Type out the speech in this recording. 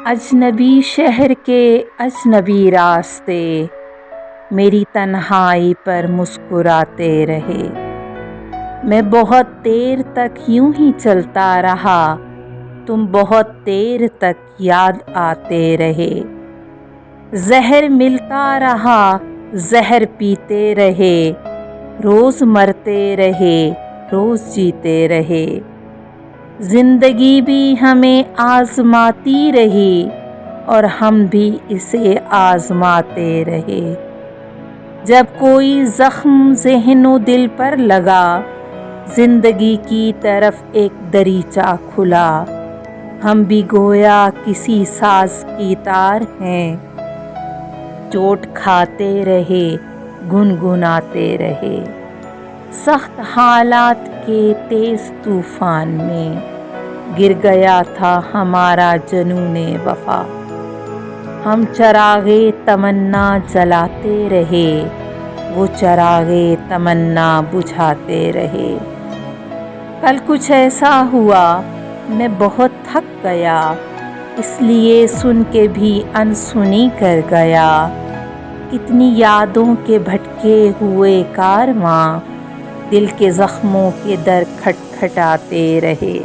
اجنبی شہر کے اجنبی راستے میری تنہائی پر مسکراتے رہے۔ میں بہت دیر تک یوں ہی چلتا رہا، تم بہت دیر تک یاد آتے رہے۔ زہر ملتا رہا، زہر پیتے رہے، روز مرتے رہے، روز جیتے رہے۔ زندگی بھی ہمیں آزماتی رہی اور ہم بھی اسے آزماتے رہے۔ جب کوئی زخم ذہن و دل پر لگا، زندگی کی طرف ایک دریچہ کھلا۔ ہم بھی گویا کسی ساز کی تار ہیں، چوٹ کھاتے رہے، گنگناتے رہے۔ سخت حالات کے تیز طوفان میں گر گیا تھا ہمارا جنون وفا۔ ہم چراغِ تمنا جلاتے رہے، وہ چراغِ تمنا بجھاتے رہے۔ کل کچھ ایسا ہوا، میں بہت تھک گیا، اس لیے سن کے بھی انسنی کر گیا۔ کتنی یادوں کے بھٹکے ہوئے کارواں، دل کے زخموں کے در کھٹکھٹاتے رہے۔